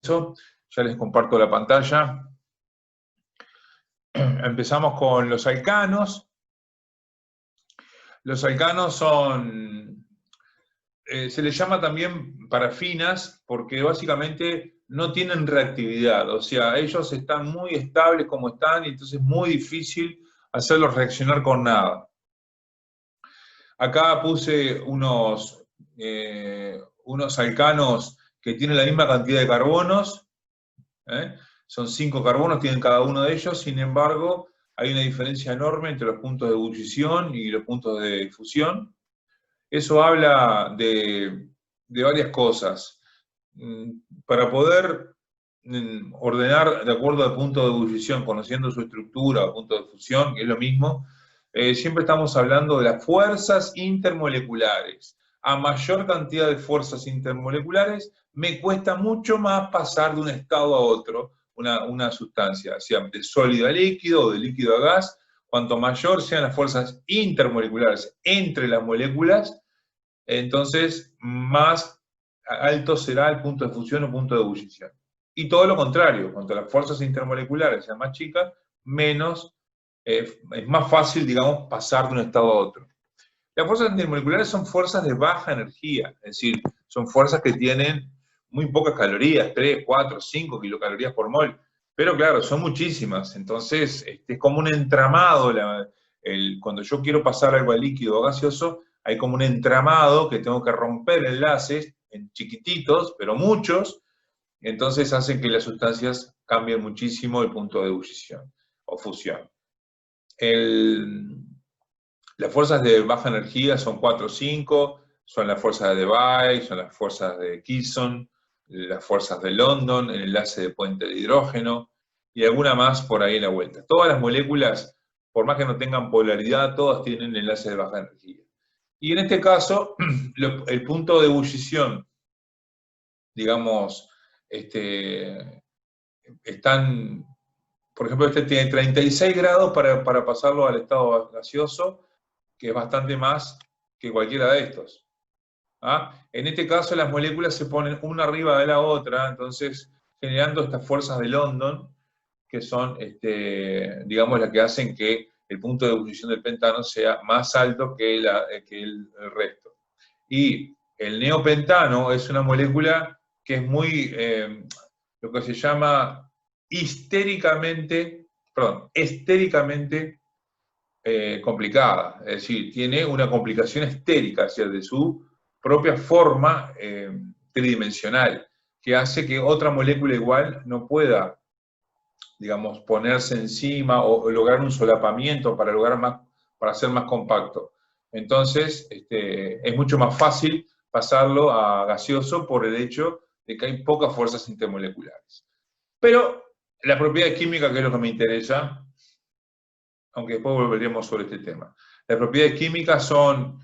Ya les comparto la pantalla. Empezamos con los alcanos. Los alcanos son, se les llama también parafinas porque básicamente no tienen reactividad, o sea, ellos están muy estables como están y entonces es muy difícil hacerlos reaccionar con nada. Acá puse unos alcanos que tienen la misma cantidad de carbonos, son 5 carbonos, tienen cada uno de ellos, sin embargo, hay una diferencia enorme entre los puntos de ebullición y los puntos de fusión. Eso habla de varias cosas. Para poder ordenar de acuerdo al punto de ebullición, conociendo su estructura o punto de fusión, que es lo mismo, siempre estamos hablando de las fuerzas intermoleculares. A mayor cantidad de fuerzas intermoleculares, me cuesta mucho más pasar de un estado a otro una sustancia, sea de sólido a líquido o de líquido a gas. Cuanto mayor sean las fuerzas intermoleculares entre las moléculas, entonces más alto será el punto de fusión o punto de ebullición. Y todo lo contrario, cuanto las fuerzas intermoleculares sean más chicas, menos es más fácil, digamos, pasar de un estado a otro. Las fuerzas intermoleculares son fuerzas de baja energía, es decir, son fuerzas que tienen muy pocas calorías, 3, 4, 5 kilocalorías por mol, pero claro, son muchísimas, entonces es como un entramado, cuando yo quiero pasar algo a líquido o gaseoso, hay como un entramado que tengo que romper enlaces en chiquititos, pero muchos, entonces hacen que las sustancias cambien muchísimo el punto de ebullición o fusión. Las fuerzas de baja energía son 4 o 5, son las fuerzas de Debye, son las fuerzas de Kilson, las fuerzas de London, el enlace de puente de hidrógeno, y alguna más por ahí en la vuelta. Todas las moléculas, por más que no tengan polaridad, todas tienen enlaces de baja energía. Y en este caso, el punto de ebullición, digamos, están, por ejemplo, este tiene 36 grados para pasarlo al estado gaseoso, que es bastante más que cualquiera de estos. En este caso las moléculas se ponen una arriba de la otra, entonces generando estas fuerzas de London, que son, digamos, las que hacen que el punto de ebullición del pentano sea más alto que el resto. Y el neopentano es una molécula que es muy, lo que se llama estéricamente complicada, es decir, tiene una complicación estérica, es decir, de su propia forma tridimensional, que hace que otra molécula igual no pueda, digamos, ponerse encima o lograr un solapamiento para ser más compacto. Entonces, es mucho más fácil pasarlo a gaseoso por el hecho de que hay pocas fuerzas intermoleculares. Pero la propiedad química, que es lo que me interesa, aunque después volveríamos sobre este tema. Las propiedades químicas son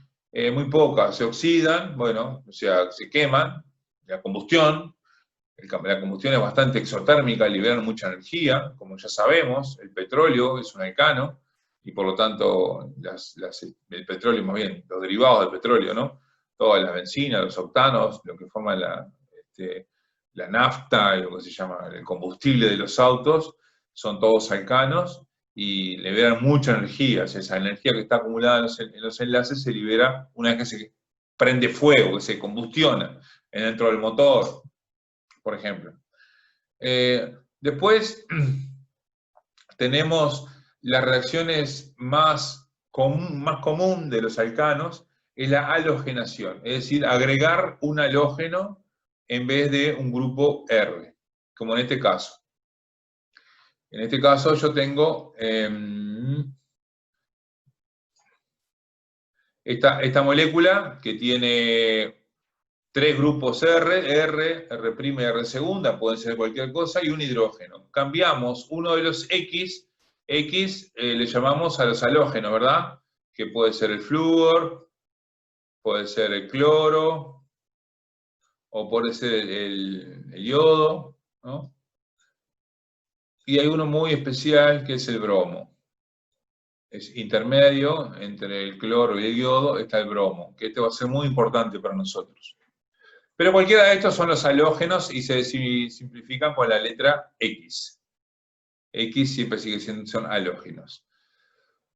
muy pocas, se oxidan, bueno, o sea, se queman, la combustión es bastante exotérmica, liberan mucha energía, como ya sabemos, el petróleo es un alcano, y por lo tanto, el petróleo, más bien, los derivados del petróleo, ¿no? Todas las bencinas, los octanos, lo que forma la nafta, lo que se llama el combustible de los autos, son todos alcanos, y liberan mucha energía. O sea, esa energía que está acumulada en los enlaces se libera una vez que se prende fuego, que se combustiona dentro del motor, por ejemplo. Después tenemos las reacciones más común de los alcanos, es la halogenación, es decir, agregar un halógeno en vez de un grupo R, como en este caso. En este caso yo tengo esta molécula que tiene 3 grupos R, R' y R segunda, pueden ser cualquier cosa, y un hidrógeno. Cambiamos uno de los X le llamamos a los halógenos, ¿verdad? Que puede ser el flúor, puede ser el cloro, o puede ser el yodo, ¿no? Y hay uno muy especial que es el bromo. Es intermedio entre el cloro y el yodo, está el bromo, que este va a ser muy importante para nosotros. Pero cualquiera de estos son los halógenos y se simplifican con la letra X. X siempre sigue siendo, son halógenos.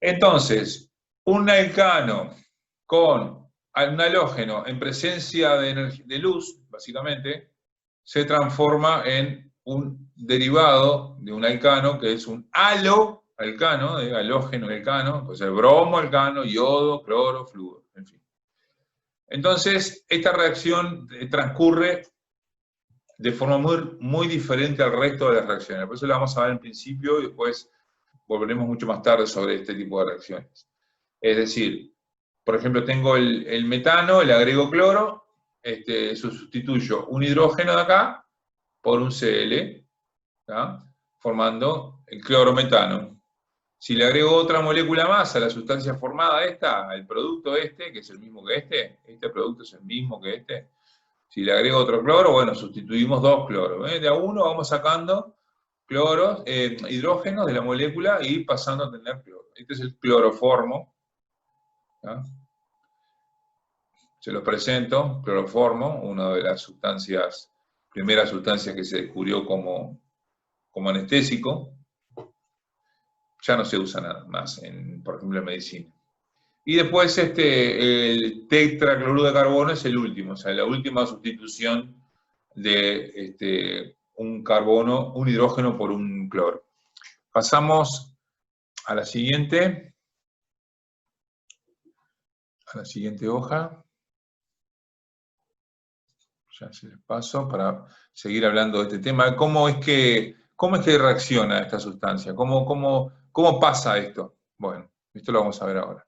Entonces, un alcano con un halógeno en presencia de luz, básicamente, se transforma en un derivado de un alcano, que es un haloalcano, de halógeno alcano, pues el bromo alcano, yodo, cloro, flúor, en fin. Entonces, esta reacción transcurre de forma muy diferente al resto de las reacciones. Por eso la vamos a ver en principio y después volveremos mucho más tarde sobre este tipo de reacciones. Es decir, por ejemplo, tengo el metano, le agrego cloro, sustituyo un hidrógeno de acá por un Cl, ¿tá? Formando el clorometano. Si le agrego otra molécula más a la sustancia formada esta, al producto que es el mismo que este producto es el mismo que este, si le agrego otro cloro, bueno, sustituimos dos cloros. De a uno vamos sacando cloros, hidrógenos de la molécula y pasando a tener cloro. Este es el cloroformo. ¿tá? Se los presento, cloroformo, una de las primeras sustancias que se descubrió como anestésico. Ya no se usa nada más, por ejemplo, en medicina. Y después el tetracloruro de carbono es el último, o sea, la última sustitución de un hidrógeno por un cloro. Pasamos a la siguiente hoja. Ya se les paso para seguir hablando de este tema. ¿Cómo es que reacciona esta sustancia? ¿Cómo pasa esto? Bueno, esto lo vamos a ver ahora.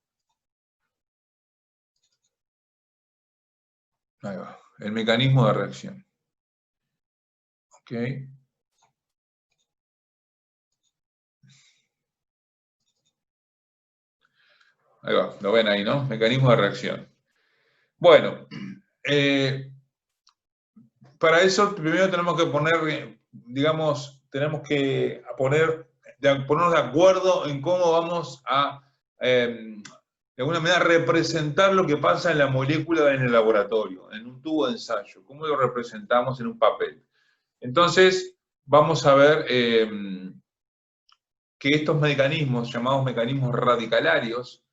Ahí va. El mecanismo de reacción. ¿Ok? Ahí va, lo ven ahí, ¿no? Mecanismo de reacción. Bueno, para eso primero tenemos que poner, digamos, ponernos de acuerdo en cómo vamos a, de alguna manera, representar lo que pasa en la molécula en el laboratorio, en un tubo de ensayo. ¿Cómo lo representamos en un papel? Entonces, vamos a ver que estos mecanismos, llamados mecanismos radicalarios,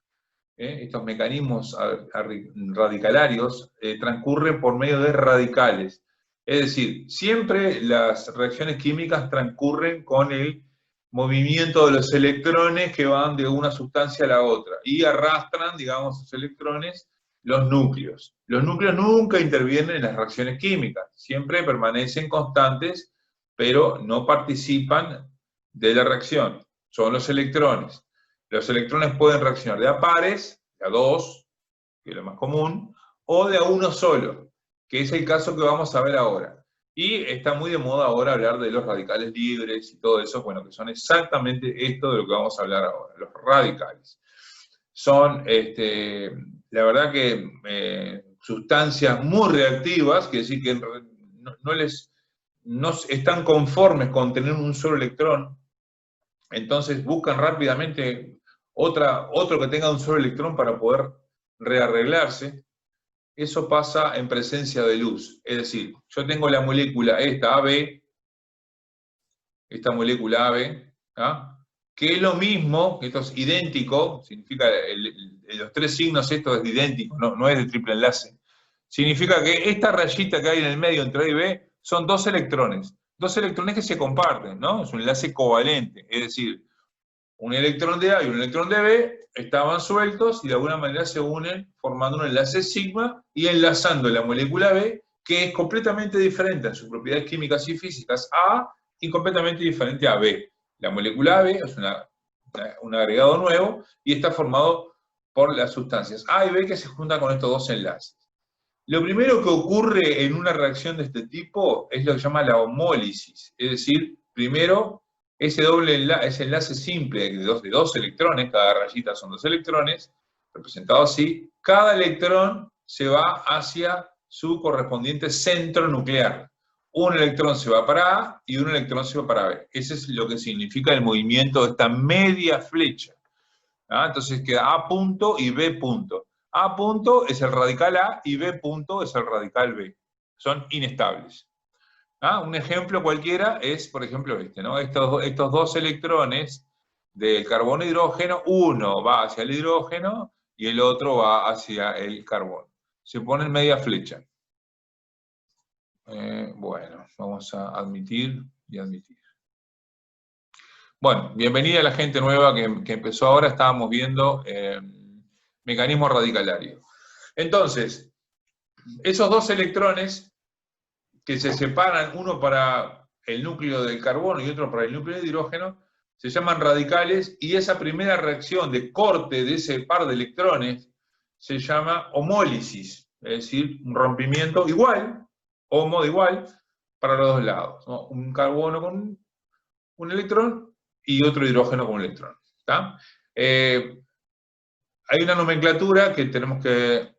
estos mecanismos radicalarios transcurren por medio de radicales. Es decir, siempre las reacciones químicas transcurren con el movimiento de los electrones que van de una sustancia a la otra y arrastran, digamos, los electrones, los núcleos. Los núcleos nunca intervienen en las reacciones químicas, siempre permanecen constantes, pero no participan de la reacción. Son los electrones. Los electrones pueden reaccionar de a pares, de a dos, que es lo más común, o de a uno solo, que es el caso que vamos a ver ahora. Y está muy de moda ahora hablar de los radicales libres y todo eso, bueno, que son exactamente esto de lo que vamos a hablar ahora, los radicales. Son, la verdad que sustancias muy reactivas, que decir que no están conformes con tener un solo electrón, entonces buscan rápidamente otro que tenga un solo electrón para poder rearreglarse. Eso pasa en presencia de luz. Es decir, yo tengo la molécula esta AB, esta molécula AB, ¿ah? Que es lo mismo, esto es idéntico, significa los tres signos, esto es idéntico, no es de triple enlace. Significa que esta rayita que hay en el medio entre A y B son dos electrones que se comparten, ¿no? Es un enlace covalente, es decir, un electrón de A y un electrón de B estaban sueltos y de alguna manera se unen formando un enlace sigma y enlazando la molécula B, que es completamente diferente en sus propiedades químicas y físicas a A y completamente diferente a B. La molécula B es un agregado nuevo y está formado por las sustancias A y B que se juntan con estos dos enlaces. Lo primero que ocurre en una reacción de este tipo es lo que se llama la homólisis, es decir, primero ese enlace simple de dos electrones, cada rayita son dos electrones, representado así, cada electrón se va hacia su correspondiente centro nuclear. Un electrón se va para A y un electrón se va para B. Ese es lo que significa el movimiento de esta media flecha. Entonces queda A punto y B punto. A punto es el radical A y B punto es el radical B. son inestables. ¿Ah? Un ejemplo cualquiera es, por ejemplo, este, ¿no? Estos dos electrones del carbono e hidrógeno, uno va hacia el hidrógeno y el otro va hacia el carbono. Se ponen media flecha. Bueno, vamos a admitir y admitir. Bueno, bienvenida a la gente nueva que empezó ahora. Estábamos viendo mecanismo radicalario. Entonces, esos dos electrones que se separan, uno para el núcleo del carbono y otro para el núcleo de hidrógeno, se llaman radicales, y esa primera reacción de corte de ese par de electrones se llama homólisis, es decir, un rompimiento igual, homo de igual, para los dos lados, ¿no? Un carbono con un electrón y otro hidrógeno con un electrón. ¿Está? Hay una nomenclatura que tenemos que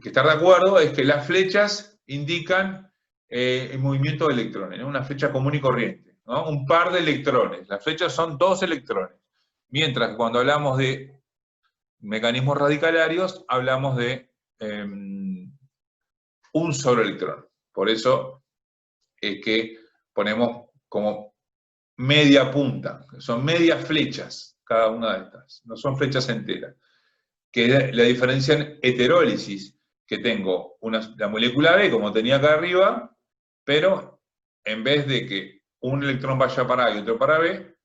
estar de acuerdo, es que las flechas indican el movimiento de electrones, ¿no? Una flecha común y corriente, ¿no? Un par de electrones. Las flechas son dos electrones. Mientras que cuando hablamos de mecanismos radicalarios, hablamos de un solo electrón. Por eso es que ponemos como media punta, son medias flechas cada una de estas, no son flechas enteras. Que la diferencia en heterólisis, que tengo la molécula B, como tenía acá arriba, pero en vez de que un electrón vaya para A y otro para B,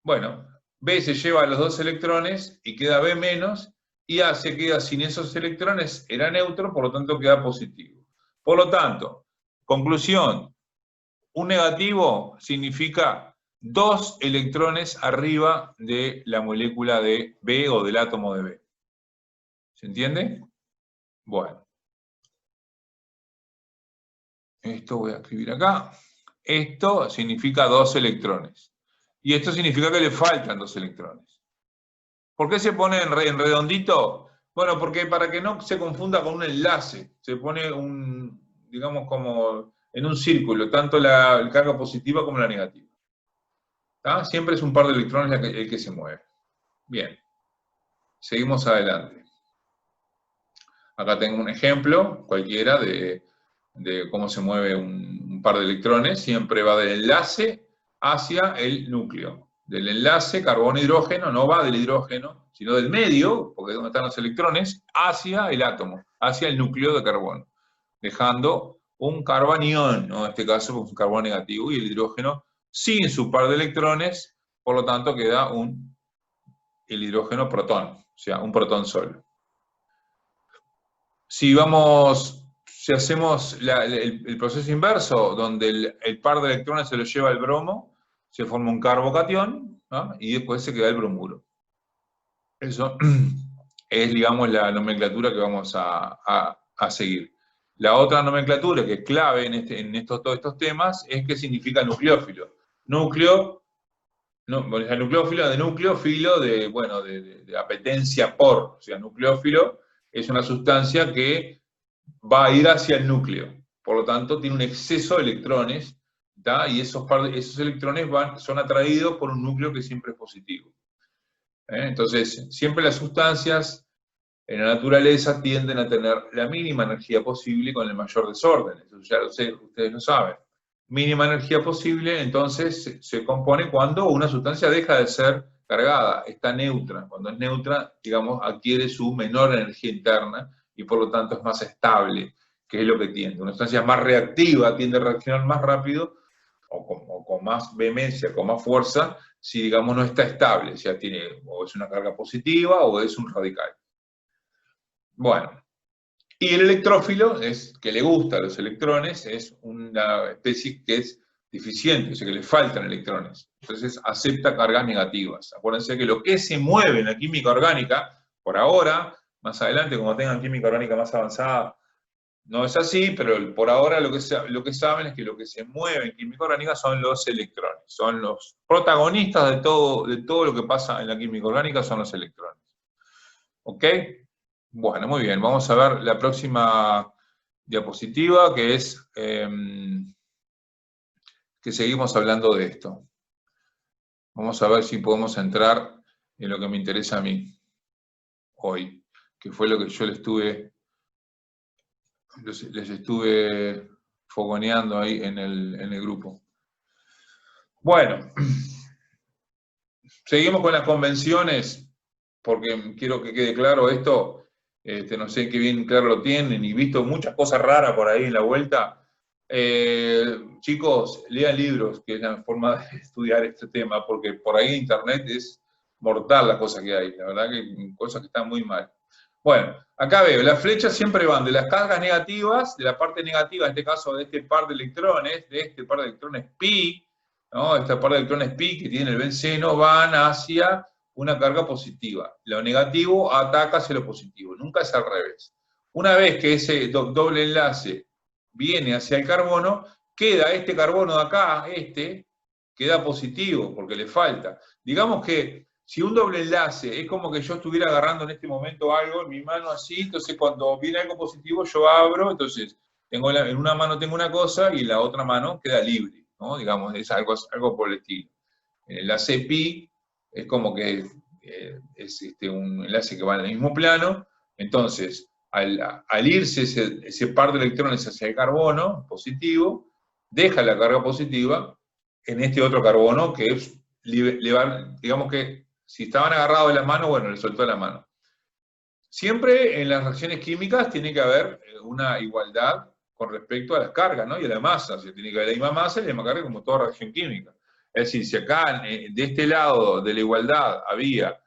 bueno, B se lleva los dos electrones y queda B menos, y A se queda sin esos electrones, era neutro, por lo tanto queda positivo. Por lo tanto, conclusión, un negativo significa dos electrones arriba de la molécula de B o del átomo de B. ¿Se entiende? Bueno. Esto voy a escribir acá. Esto significa dos electrones. Y esto significa que le faltan dos electrones. ¿Por qué se pone en redondito? Bueno, porque para que no se confunda con un enlace, se pone digamos, como en un círculo, tanto la carga positiva como la negativa. ¿Está? Siempre es un par de electrones el que se mueve. Bien. Seguimos adelante. Acá tengo un ejemplo cualquiera de cómo se mueve un par de electrones. Siempre va del enlace hacia el núcleo. Del enlace carbono-hidrógeno, no va del hidrógeno, sino del medio, porque es donde están los electrones, hacia el átomo, hacia el núcleo de carbono, dejando un carbanión, ¿no? En este caso un carbono negativo, y el hidrógeno sin su par de electrones, por lo tanto queda el hidrógeno protón, o sea, un protón solo. Si hacemos el proceso inverso, donde el par de electrones se lo lleva el bromo, se forma un carbocatión, ¿no? Y después se queda el bromuro. Eso es, digamos, la nomenclatura que vamos a seguir. La otra nomenclatura que es clave en todos estos temas es qué significa nucleófilo. Núcleo, el nucleófilo de núcleo, filo de apetencia por, o sea, nucleófilo es una sustancia que va a ir hacia el núcleo. Por lo tanto, tiene un exceso de electrones, ¿tá? Y esos electrones son atraídos por un núcleo que siempre es positivo. Entonces, siempre las sustancias en la naturaleza tienden a tener la mínima energía posible con el mayor desorden. Eso ya lo sé, ustedes lo saben. Mínima energía posible, entonces, se compone cuando una sustancia deja de ser cargada, está neutra. Cuando es neutra, digamos, adquiere su menor energía interna y por lo tanto es más estable, que es lo que tiende. Una sustancia más reactiva tiende a reaccionar más rápido o con más vehemencia, con más fuerza, si, digamos, no está estable, o sea, o es una carga positiva o es un radical. Bueno, y el electrófilo, que le gusta a los electrones, es una especie que es deficiente, o sea, que le faltan electrones. Entonces acepta cargas negativas. Acuérdense que lo que se mueve en la química orgánica, por ahora, más adelante, como tengan química orgánica más avanzada, no es así, pero por ahora lo que saben es que lo que se mueve en química orgánica son los electrones. Son los protagonistas de todo lo que pasa en la química orgánica, son los electrones. ¿Ok? Bueno, muy bien. Vamos a ver la próxima diapositiva, que es que seguimos hablando de esto. Vamos a ver si podemos entrar en lo que me interesa a mí hoy, que fue lo que yo le estuve les estuve fogoneando ahí en el grupo. Bueno, seguimos con las convenciones, porque quiero que quede claro esto. No sé qué bien claro lo tienen, y visto muchas cosas raras por ahí en la vuelta. Chicos, lean libros, que es la forma de estudiar este tema, porque por ahí en internet es mortal las cosas que hay, la verdad que cosas que están muy mal. Bueno, acá veo, las flechas siempre van de las cargas negativas, de la parte negativa, en este caso de este par de electrones, pi, ¿no? Esta par de electrones pi que tiene el benceno, van hacia una carga positiva. Lo negativo ataca hacia lo positivo, nunca es al revés. Una vez que ese doble enlace viene hacia el carbono, queda este carbono de acá, queda positivo, porque le falta. Digamos que si un doble enlace es como que yo estuviera agarrando en este momento algo en mi mano así, entonces cuando viene algo positivo yo abro, entonces en una mano tengo una cosa y en la otra mano queda libre, ¿no? Digamos, es algo por el estilo. El enlace pi es como que es un enlace que va en el mismo plano, entonces al irse ese par de electrones hacia el carbono positivo, deja la carga positiva en este otro carbono que es, digamos que si estaban agarrados de la mano, bueno, le soltó la mano. Siempre en las reacciones químicas tiene que haber una igualdad con respecto a las cargas, ¿no? Y a la masa. O sea, tiene que haber la misma masa y la misma carga como toda reacción química. Es decir, si acá de este lado de la igualdad había,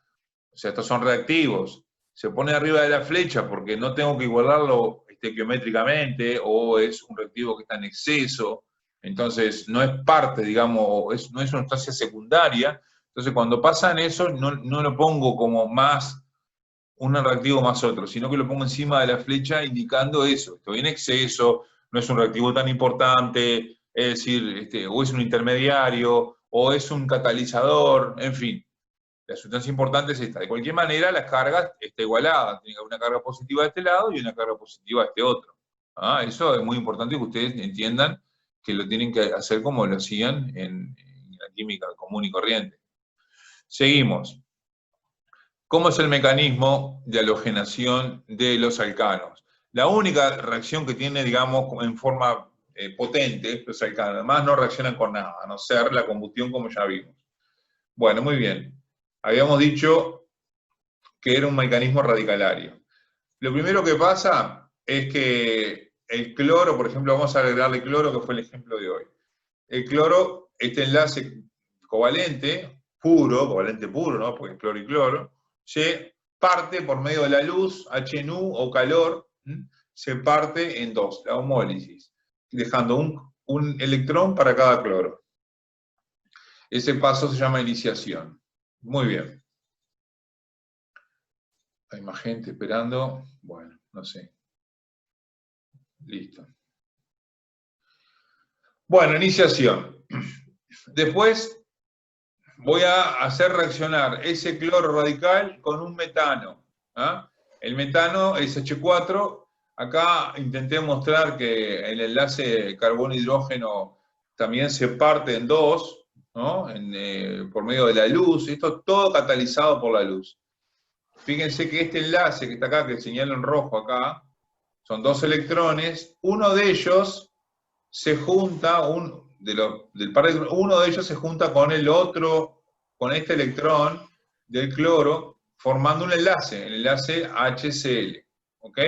o sea, estos son reactivos, se pone arriba de la flecha porque no tengo que igualarlo geométricamente, o es un reactivo que está en exceso, entonces no es parte, digamos, no es una sustancia secundaria. Entonces cuando pasan eso, no lo pongo como más un reactivo más otro, sino que lo pongo encima de la flecha indicando eso, estoy en exceso, no es un reactivo tan importante, es decir, o es un intermediario, o es un catalizador, en fin. La sustancia importante es esta. De cualquier manera, las cargas está igualada. Tiene una carga positiva de este lado y una carga positiva de este otro. Eso es muy importante que ustedes entiendan que lo tienen que hacer como lo hacían en la química común y corriente. Seguimos. ¿Cómo es el mecanismo de halogenación de los alcanos? La única reacción que tiene, digamos, en forma potente, los alcanos, además no reaccionan con nada, a no ser la combustión como ya vimos. Bueno, muy bien. Habíamos dicho que era un mecanismo radicalario. Lo primero que pasa es que el cloro, por ejemplo, vamos a agregarle cloro, que fue el ejemplo de hoy. El cloro, este enlace covalente puro, ¿no? Porque es cloro y cloro, se parte por medio de la luz, HNU o calor, se parte en dos, la homólisis, dejando un electrón para cada cloro. Ese paso se llama iniciación. Muy bien. Hay más gente esperando. Bueno, no sé. Listo. Bueno, iniciación. Después voy a hacer reaccionar ese cloro radical con un metano. El metano es H4. Acá intenté mostrar que el enlace carbono-hidrógeno también se parte en dos, ¿no? Por medio de la luz. Esto todo catalizado por la luz. Fíjense que este enlace que está acá, que señalo en rojo acá, son dos electrones. Uno de ellos se junta, uno de ellos se junta con el otro, con este electrón del cloro, formando un enlace, el enlace HCl, ¿ok?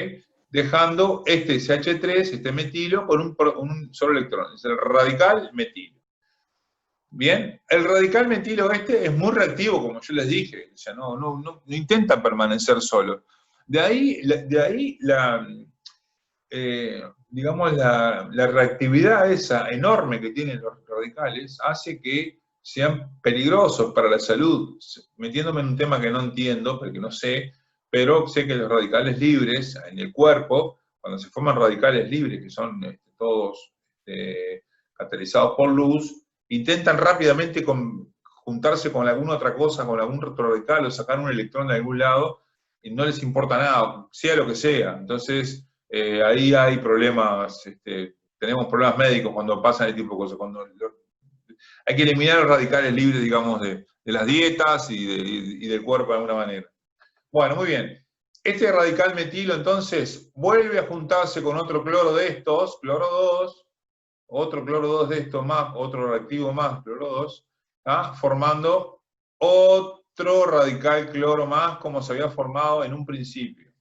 Dejando este CH3, este metilo, con un solo electrón, es el radical metilo. Bien, el radical metilo es muy reactivo, como yo les dije, o sea, no intenta permanecer solo. De ahí digamos, la reactividad esa enorme que tienen los radicales hace que sean peligrosos para la salud. Metiéndome en un tema que no entiendo, porque no sé, pero sé que los radicales libres en el cuerpo, cuando se forman radicales libres, que son todos catalizados por luz, intentan rápidamente juntarse con alguna otra cosa, con algún otro radical, o sacar un electrón de algún lado, y no les importa nada, sea lo que sea. Entonces, ahí hay problemas, tenemos problemas médicos cuando pasan este tipo de cosas. Hay que eliminar los radicales libres, digamos, de las dietas y del cuerpo de alguna manera. Bueno, muy bien. Este radical metilo, entonces, vuelve a juntarse con otro cloro de estos, cloro 2, otro cloro 2 de estos más, otro reactivo más, cloro 2, formando otro radical cloro más como se había formado en un principio.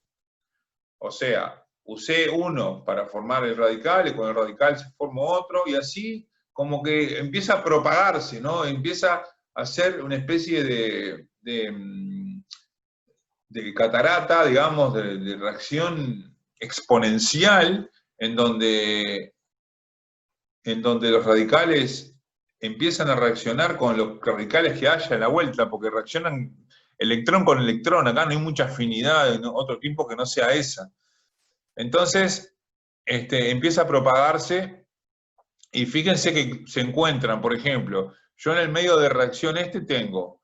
O sea, usé uno para formar el radical y con el radical se formó otro y así como que empieza a propagarse, ¿no? Empieza a ser una especie de catarata, digamos, de reacción exponencial en donde los radicales empiezan a reaccionar con los radicales que haya en la vuelta, porque reaccionan electrón con electrón, acá no hay mucha afinidad en otro tipo que no sea esa. Entonces, empieza a propagarse y fíjense que se encuentran, por ejemplo, yo en el medio de reacción tengo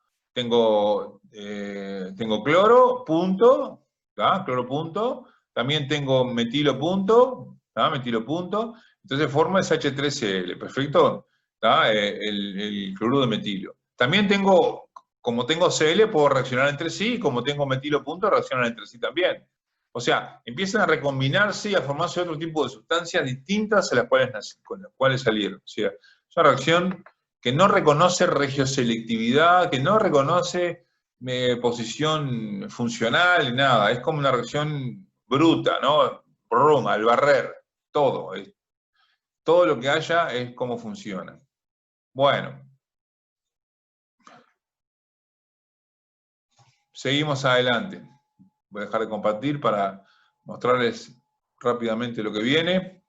cloro, punto, cloro, punto, también tengo metilo, punto, metilo, punto, entonces forma ese H3Cl, perfecto, el cloruro de metilo. También tengo, como tengo Cl, puedo reaccionar entre sí, y como tengo metilo, punto, reaccionan entre sí también. O sea, empiezan a recombinarse y a formarse otro tipo de sustancias distintas a las con las cuales salieron. O sea, es una reacción que no reconoce regioselectividad, que no reconoce posición funcional, nada. Es como una reacción bruta, ¿no? Brum, al barrer, todo. Todo lo que haya es cómo funciona. Bueno. Seguimos adelante. Voy a dejar de compartir para mostrarles rápidamente lo que viene.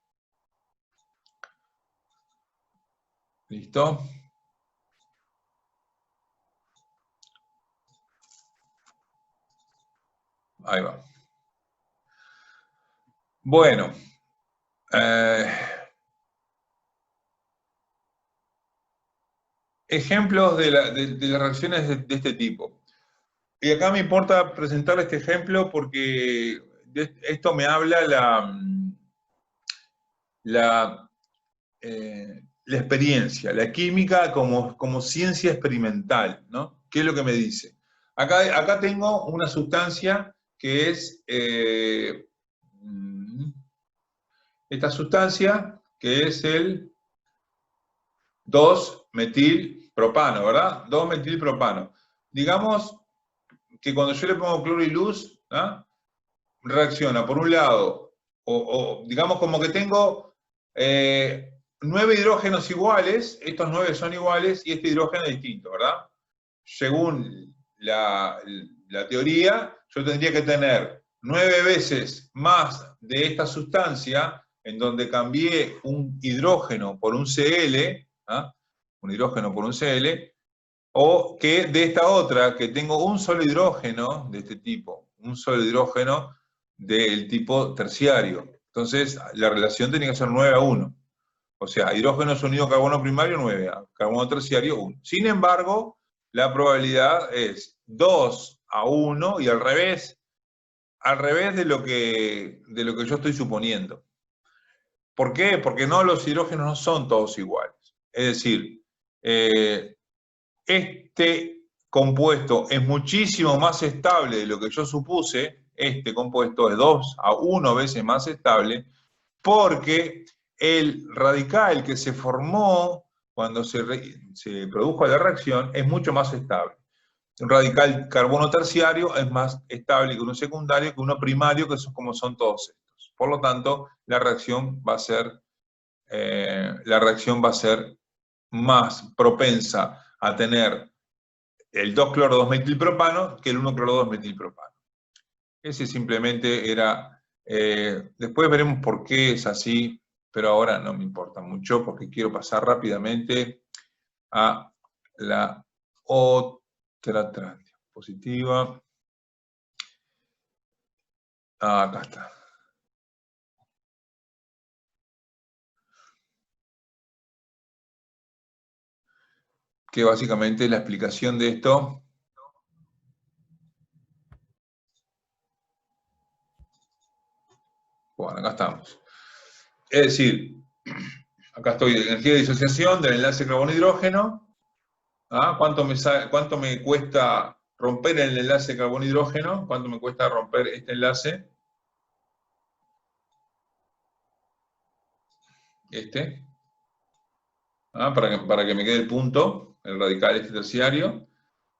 ¿Listo? Ahí va. Bueno. Ejemplos de las reacciones de este tipo. Y acá me importa presentar este ejemplo porque esto me habla la experiencia, la química como ciencia experimental, ¿no? ¿Qué es lo que me dice? Acá tengo una sustancia que es esta sustancia que es el 2-metilpropano, ¿verdad? 2-metilpropano. Digamos que cuando yo le pongo cloro y luz, reacciona por un lado, o digamos como que tengo 9 hidrógenos iguales, estos 9 son iguales y este hidrógeno es distinto, ¿verdad? Según la teoría, yo tendría que tener 9 veces más de esta sustancia, en donde cambié un hidrógeno por un Cl, un hidrógeno por un Cl, o que de esta otra, que tengo un solo hidrógeno de este tipo, un solo hidrógeno del tipo terciario. Entonces, la relación tiene que ser 9-1. O sea, hidrógeno unido carbono primario, 9, carbono terciario, 1. Sin embargo, la probabilidad es 2-1 y al revés de lo que yo estoy suponiendo. ¿Por qué? Porque los hidrógenos no son todos iguales. Es decir, este compuesto es muchísimo más estable de lo que yo supuse. Este compuesto es 2-1 veces más estable porque el radical que se formó cuando se produjo la reacción es mucho más estable. Un radical carbono terciario es más estable que uno secundario, que uno primario, que son como son todos estos. Por lo tanto, la reacción va a ser más propensa a tener el 2-cloro-2-metilpropano que el 1-cloro-2-metilpropano. Ese simplemente era... después veremos por qué es así, pero ahora no me importa mucho porque quiero pasar rápidamente a la otra diapositiva. Acá está. Que básicamente es la explicación de esto. Bueno, acá estamos. Es decir, acá estoy, energía de disociación del enlace carbono-hidrógeno. ¿Cuánto me cuesta romper el enlace carbono-hidrógeno. ¿Cuánto me cuesta romper este enlace? Para que me quede el punto, el radical este terciario.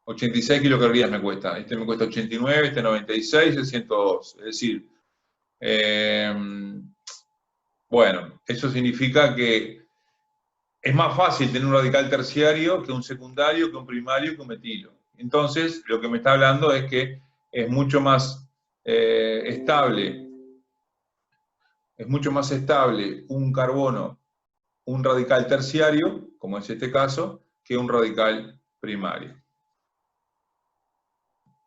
86 kilocalorías me cuesta. Este me cuesta 89, este 96, el 102. Es decir, bueno, eso significa que es más fácil tener un radical terciario que un secundario, que un primario, que un metilo. Entonces, lo que me está hablando es que es mucho más estable. Es mucho más estable un carbono, un radical terciario, como es este caso, que un radical primario.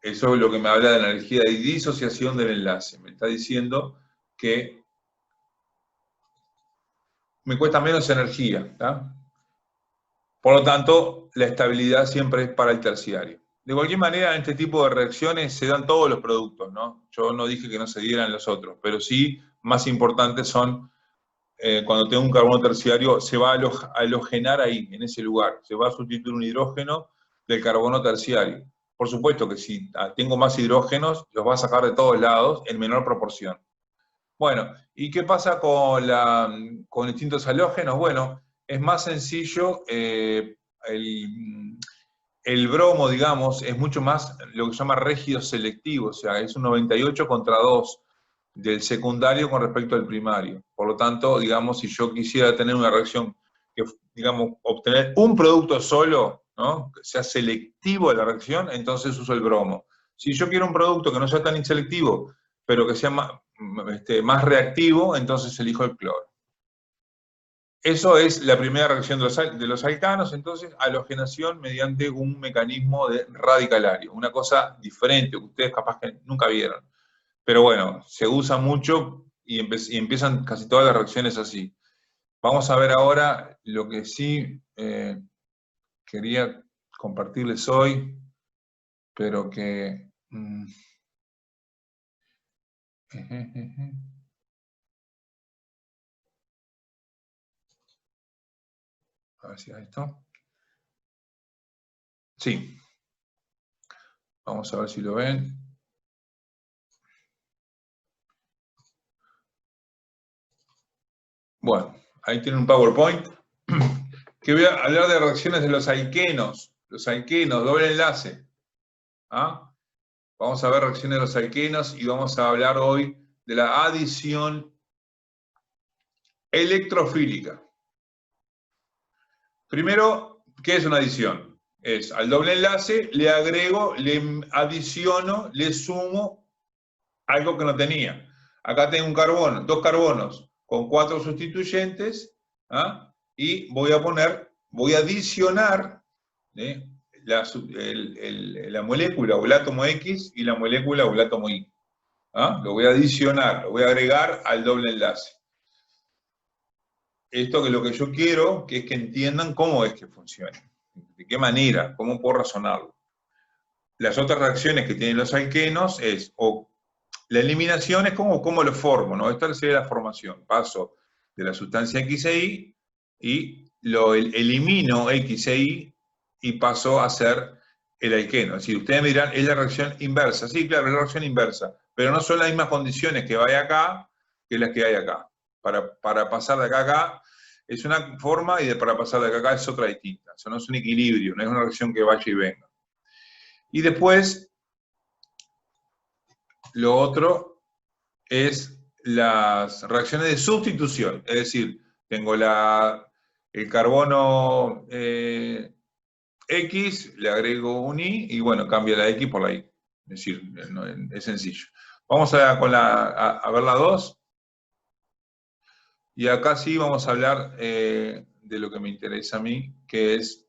Eso es lo que me habla de la energía de disociación del enlace. Me está diciendo que me cuesta menos energía, ¿tá? Por lo tanto, la estabilidad siempre es para el terciario. De cualquier manera, en este tipo de reacciones se dan todos los productos, ¿no? Yo no dije que no se dieran los otros, pero sí, más importantes son, cuando tengo un carbono terciario, se va a halogenar ahí, en ese lugar. Se va a sustituir un hidrógeno del carbono terciario. Por supuesto que si tengo más hidrógenos, los va a sacar de todos lados en menor proporción. Bueno, ¿y qué pasa con distintos halógenos? Bueno, es más sencillo, el bromo, digamos, es mucho más lo que se llama rígido selectivo, o sea, es un 98 contra 2 del secundario con respecto al primario. Por lo tanto, digamos, si yo quisiera tener una reacción que, digamos, obtener un producto solo, ¿no?, que sea selectivo de la reacción, entonces uso el bromo. Si yo quiero un producto que no sea tan inselectivo, pero que sea más reactivo, entonces elijo el cloro. Eso es la primera reacción de los alcanos, entonces halogenación mediante un mecanismo de radicalario, una cosa diferente que ustedes capaz que nunca vieron. Pero bueno, se usa mucho y empiezan casi todas las reacciones así. Vamos a ver ahora lo que sí quería compartirles hoy, pero que... a ver si es esto. Sí. Vamos a ver si lo ven. Bueno, ahí tienen un PowerPoint. Que voy a hablar de reacciones de los alquenos. Los alquenos, doble enlace. ¿Ah? Vamos a ver reacciones de los alquenos y vamos a hablar hoy de la adición electrofílica. Primero, ¿qué es una adición? Es al doble enlace le agrego, le adiciono, le sumo algo que no tenía. Acá tengo un carbono, dos carbonos con 4 sustituyentes, ¿ah? Y voy a adicionar la molécula o el átomo X y la molécula o el átomo Y. ¿Ah? Lo voy a adicionar, lo voy a agregar al doble enlace. Esto que es lo que yo quiero, que es que entiendan cómo es que funciona, de qué manera, cómo puedo razonarlo. Las otras reacciones que tienen los alquenos es, o la eliminación es cómo lo formo, ¿no? Esta sería la formación. Paso de la sustancia X e Y y lo elimino X e Y y paso a ser el alqueno. Es decir, ustedes me dirán, es la reacción inversa. Sí, claro, es la reacción inversa, pero no son las mismas condiciones que hay acá que las que hay acá. Para pasar de acá a acá es una forma y para pasar de acá a acá es otra distinta. Eso no es un equilibrio, no es una reacción que vaya y venga. Y después, lo otro es las reacciones de sustitución. Es decir, tengo el carbono X, le agrego un Y, y bueno, cambia la X por la Y. Es decir, es sencillo. Vamos a ver la 2. Y acá sí vamos a hablar de lo que me interesa a mí, que es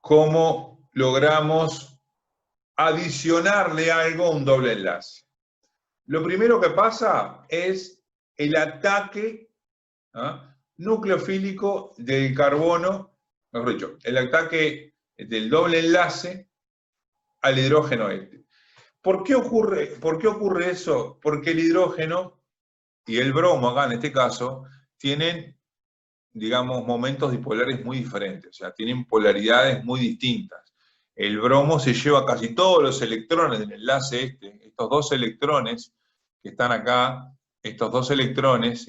cómo logramos adicionarle algo a un doble enlace. Lo primero que pasa es el ataque nucleofílico del carbono, mejor dicho, el ataque del doble enlace al hidrógeno este. ¿Por qué ocurre eso? Porque el hidrógeno y el bromo, acá en este caso, tienen digamos, momentos dipolares muy diferentes, o sea, tienen polaridades muy distintas. El bromo se lleva casi todos los electrones del enlace estos dos electrones que están acá, estos dos electrones,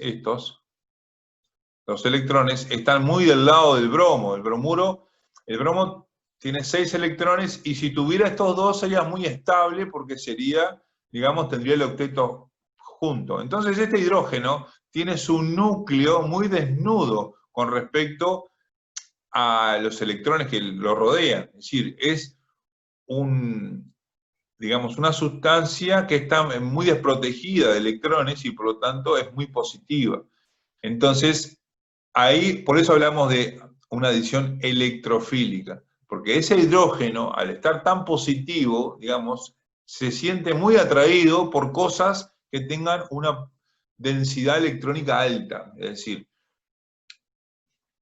los electrones están muy del lado del bromo. El bromo tiene 6 electrones y si tuviera estos dos sería muy estable porque sería, digamos, tendría el octeto junto. Entonces este hidrógeno tiene su núcleo muy desnudo con respecto a los electrones que lo rodean. Es decir, es digamos, una sustancia que está muy desprotegida de electrones y por lo tanto es muy positiva. Entonces, ahí, por eso hablamos de una adición electrofílica, porque ese hidrógeno, al estar tan positivo, digamos, se siente muy atraído por cosas que tengan una densidad electrónica alta. Es decir,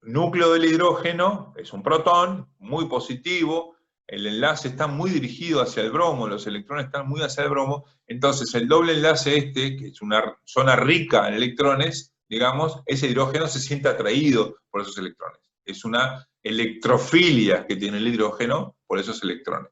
núcleo del hidrógeno es un protón muy positivo, el enlace está muy dirigido hacia el bromo, los electrones están muy hacia el bromo, entonces el doble enlace que es una zona rica en electrones, digamos, ese hidrógeno se siente atraído por esos electrones. Es una electrofilia que tiene el hidrógeno por esos electrones.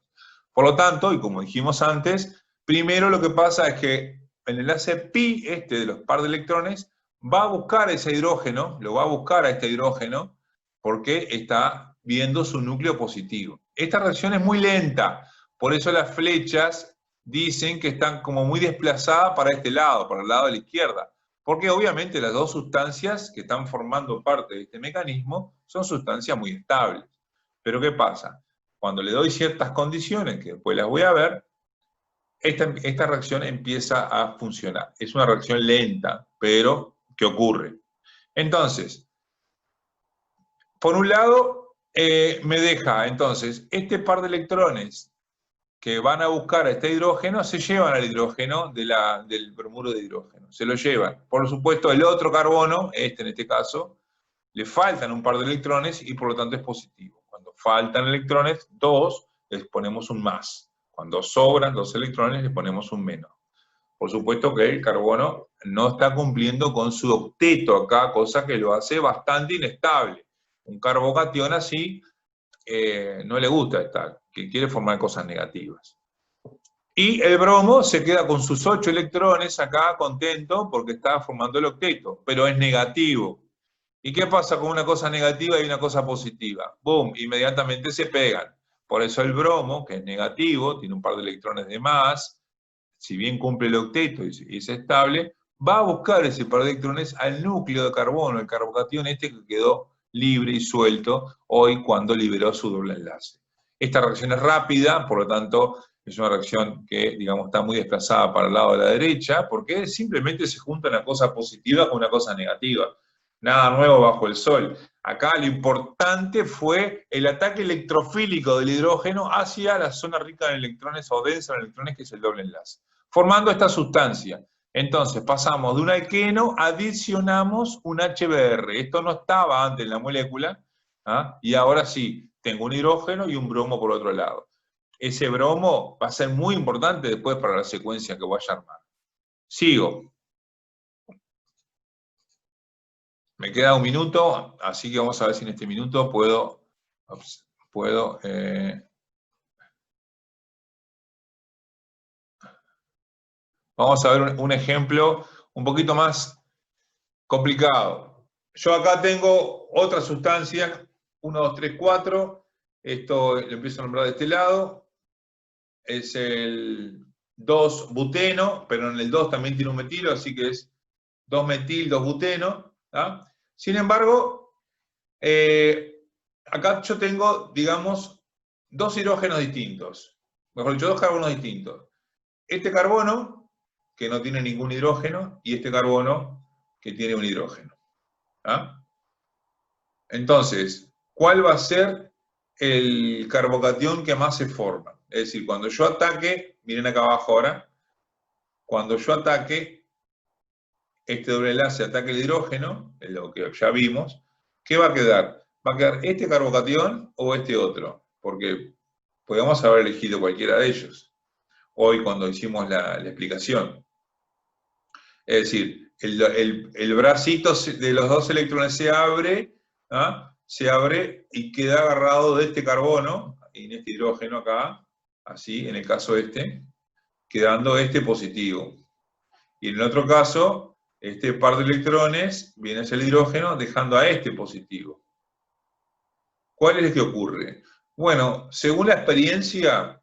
Por lo tanto, y como dijimos antes, primero lo que pasa es que el enlace pi, de los par de electrones, va a buscar ese hidrógeno, lo va a buscar a este hidrógeno, porque está viendo su núcleo positivo. Esta reacción es muy lenta, por eso las flechas dicen que están como muy desplazadas para este lado, para el lado de la izquierda, porque obviamente las dos sustancias que están formando parte de este mecanismo son sustancias muy estables. Pero ¿qué pasa? Cuando le doy ciertas condiciones, que después las voy a ver, esta reacción empieza a funcionar. Es una reacción lenta, pero ¿qué ocurre? Entonces, por un lado, me deja, entonces, este par de electrones que van a buscar a este hidrógeno, se llevan al hidrógeno del bromuro de hidrógeno, se lo llevan. Por supuesto, el otro carbono, en este caso, le faltan un par de electrones y por lo tanto es positivo. Cuando faltan electrones, 2, les ponemos un más. Cuando sobran 2 electrones, les ponemos un menos. Por supuesto que el carbono no está cumpliendo con su octeto acá, cosa que lo hace bastante inestable. Un carbocatión así no le gusta estar, que quiere formar cosas negativas. Y el bromo se queda con sus 8 electrones acá contento porque está formando el octeto, pero es negativo. ¿Y qué pasa con una cosa negativa y una cosa positiva? ¡Boom! Inmediatamente se pegan. Por eso el bromo, que es negativo, tiene un par de electrones de más, si bien cumple el octeto y es estable, va a buscar ese par de electrones al núcleo de carbono, el carbocatión que quedó libre y suelto hoy cuando liberó su doble enlace. Esta reacción es rápida, por lo tanto, es una reacción que, digamos, está muy desplazada para el lado de la derecha, porque simplemente se junta una cosa positiva con una cosa negativa. Nada nuevo bajo el sol. Acá lo importante fue el ataque electrofílico del hidrógeno hacia la zona rica en electrones o densa en electrones, que es el doble enlace, formando esta sustancia. Entonces pasamos de un alqueno, adicionamos un HBr. Esto no estaba antes en la molécula, y ahora sí, tengo un hidrógeno y un bromo por otro lado. Ese bromo va a ser muy importante después para la secuencia que voy a armar. Sigo. Me queda un minuto, así que vamos a ver si en este minuto puedo vamos a ver un ejemplo un poquito más complicado. Yo acá tengo otra sustancia, 1, 2, 3, 4, esto lo empiezo a nombrar de este lado, es el 2-buteno, pero en el 2 también tiene un metilo, así que es 2-metil, 2-buteno. Sin embargo, acá yo tengo, digamos, 2 hidrógenos distintos, mejor dicho, 2 carbonos distintos. Este carbono, que no tiene ningún hidrógeno, y este carbono, que tiene un hidrógeno. Entonces, ¿cuál va a ser el carbocatión que más se forma? Es decir, cuando yo ataque, miren acá abajo ahora, cuando yo ataque, este doble enlace ataque el hidrógeno, es lo que ya vimos, ¿qué va a quedar? ¿Va a quedar este carbocatión o este otro? Porque podemos haber elegido cualquiera de ellos, hoy cuando hicimos la explicación. Es decir, el bracito de los 2 electrones se abre se abre y queda agarrado de este carbono, en este hidrógeno acá, así, en el caso este, quedando este positivo. Y en el otro caso, este par de electrones viene hacia el hidrógeno dejando a este positivo. ¿Cuál es el que ocurre? Bueno, según la experiencia,